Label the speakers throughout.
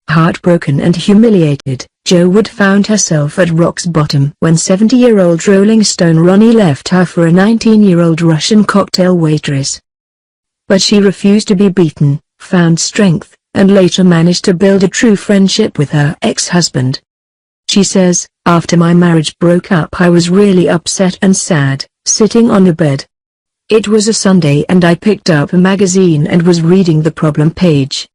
Speaker 1: Heartbroken and humiliated, Jo Wood found herself at rock's bottom when 70-year-old Rolling Stone Ronnie left her for a 19-year-old Russian cocktail waitress. But she refused to be beaten, found strength, and later managed to build a true friendship with her ex-husband. She says, "After my marriage broke up I was really upset and sad, sitting on the bed. It was a Sunday and I picked up a magazine and was reading the problem page.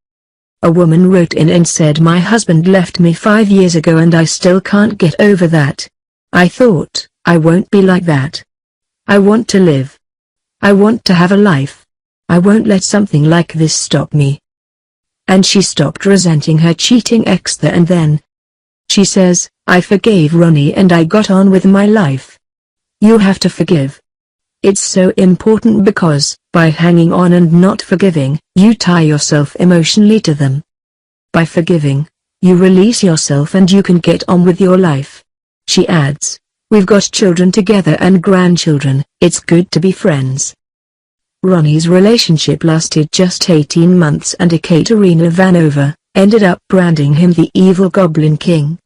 Speaker 1: A woman wrote in and said my husband left me 5 years ago and I still can't get over that. I thought, I won't be like that. I want to live. I want to have a life. I won't let something like this stop me." And she stopped resenting her cheating ex there and then. She says, "I forgave Ronnie and I got on with my life." You have to forgive. It's so important because, by hanging on and not forgiving, you tie yourself emotionally to them. By forgiving, you release yourself and you can get on with your life. She adds, "We've got children together and grandchildren, it's good to be friends." Ronnie's relationship lasted just 18 months and Ekaterina Ivanova ended up branding him the evil Goblin King.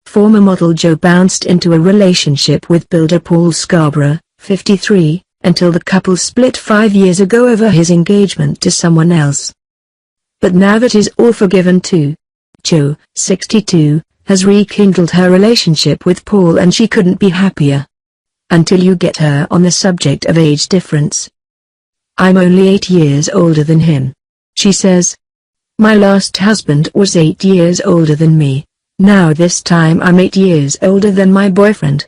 Speaker 1: Former model Jo bounced into a relationship with builder Paul Scarborough, 53, until the couple split 5 years ago over his engagement to someone else. But now that is all forgiven too. Jo, 62, has rekindled her relationship with Paul and she couldn't be happier. Until you get her on the subject of age difference. "I'm only 8 years older than him," she says. "My last husband was 8 years older than me. Now this time I'm 8 years older than my boyfriend.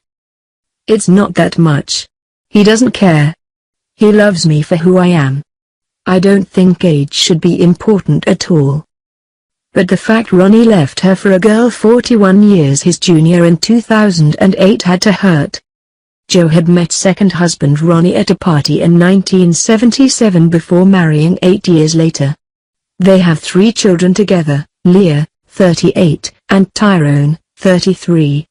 Speaker 1: It's not that much. He doesn't care. He loves me for who I am. I don't think age should be important at all." But the fact Ronnie left her for a girl 41 years his junior in 2008 had to hurt. Jo had met second husband Ronnie at a party in 1977 before marrying 8 years later. They have 3 children together, Leah, 38, and Tyrone, 33.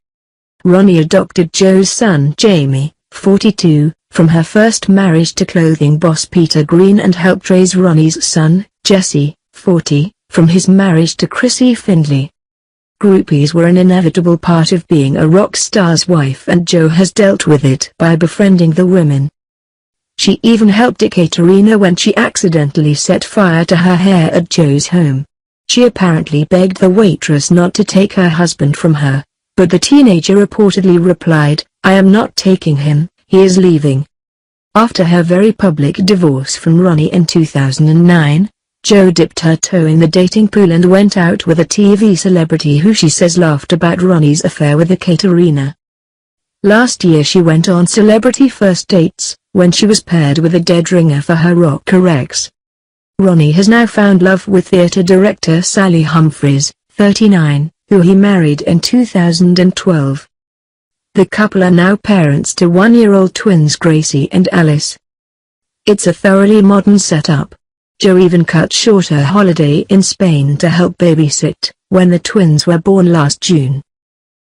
Speaker 1: Ronnie adopted Jo's son Jamie, 42, from her first marriage to clothing boss Peter Green and helped raise Ronnie's son, Jesse, 40, from his marriage to Chrissy Findlay. Groupies were an inevitable part of being a rock star's wife and Jo has dealt with it by befriending the women. She even helped Ekaterina when she accidentally set fire to her hair at Jo's home. She apparently begged the waitress not to take her husband from her, but the teenager reportedly replied, "I am not taking him, he is leaving." After her very public divorce from Ronnie in 2009, Jo dipped her toe in the dating pool and went out with a TV celebrity who she says laughed about Ronnie's affair with Ekaterina. Last year she went on celebrity first dates, when she was paired with a dead ringer for her rocker ex. Ronnie has now found love with theatre director Sally Humphries, 39, who he married in 2012. The couple are now parents to 1-year-old twins Gracie and Alice. It's a thoroughly modern setup. Jo even cut short her holiday in Spain to help babysit, when the twins were born last June.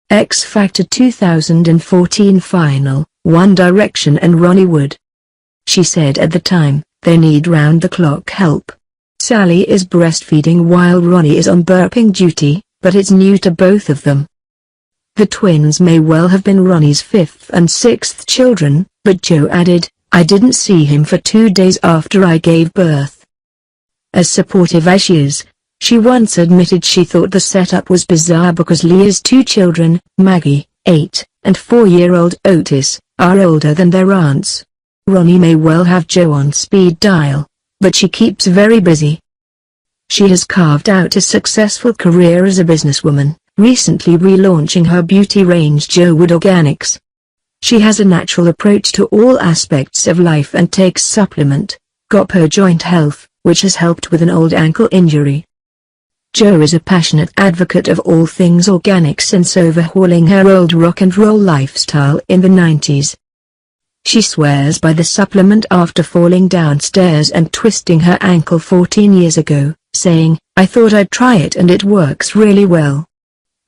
Speaker 1: X Factor 2014 final, One Direction and Ronnie Wood. She said at the time, "They need round-the-clock help. Sally is breastfeeding while Ronnie is on burping duty, but it's new to both of them." The twins may well have been Ronnie's 5th and 6th children, but Jo added, "I didn't see him for 2 days after I gave birth." As supportive as she is, she once admitted she thought the setup was bizarre because Leah's 2 children, Maggie, 8, and 4-year-old Otis, are older than their aunts. Ronnie may well have Jo on speed dial, but she keeps very busy. She has carved out a successful career as a businesswoman, recently relaunching her beauty range Jo Wood Organics. She has a natural approach to all aspects of life and takes supplement, GoPro Joint Health, which has helped with an old ankle injury. Jo is a passionate advocate of all things organic since overhauling her old rock and roll lifestyle in the 90s. She swears by the supplement after falling downstairs and twisting her ankle 14 years ago, saying, "I thought I'd try it and it works really well.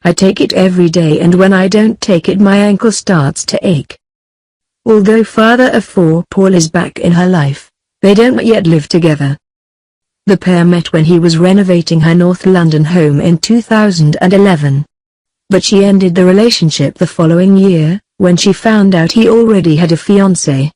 Speaker 1: I take it every day and when I don't take it my ankle starts to ache." Although father of 4 Paul is back in her life, they don't yet live together. The pair met when he was renovating her North London home in 2011. But she ended the relationship the following year, when she found out he already had a fiancée.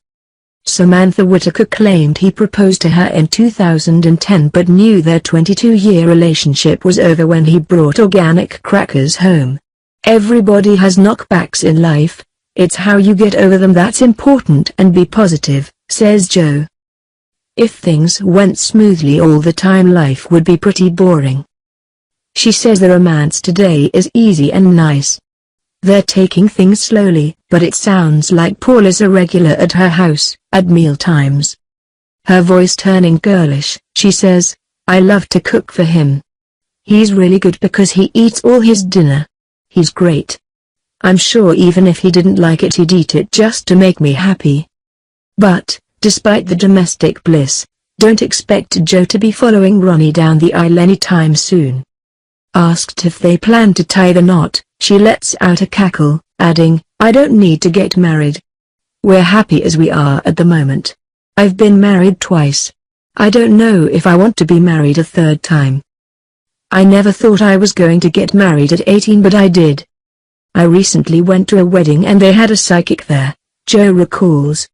Speaker 1: Samantha Whitaker claimed he proposed to her in 2010 but knew their 22-year relationship was over when he brought organic crackers home. Everybody has knockbacks in life, it's how you get over them that's important, and be positive, says Jo. If things went smoothly all the time, life would be pretty boring. She says the romance today is easy and nice. They're taking things slowly, but it sounds like Paul is a regular at her house, at mealtimes. Her voice turning girlish, she says, I love to cook for him. He's really good because he eats all his dinner. He's great. I'm sure even if he didn't like it he'd eat it just to make me happy. But, despite the domestic bliss, don't expect Jo to be following Ronnie down the aisle anytime soon. Asked if they plan to tie the knot, she lets out a cackle, adding, I don't need to get married. We're happy as we are at the moment. I've been married twice. I don't know if I want to be married a third time. I never thought I was going to get married at 18 but I did. I recently went to a wedding and they had a psychic there, Jo recalls.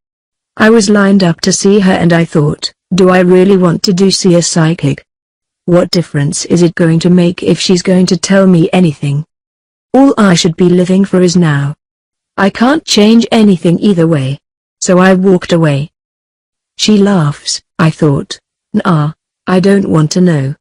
Speaker 1: I was lined up to see her and I thought, do I really want to see a psychic? What difference is it going to make if she's going to tell me anything? All I should be living for is now. I can't change anything either way. So I walked away. She laughs, I thought, nah, I don't want to know.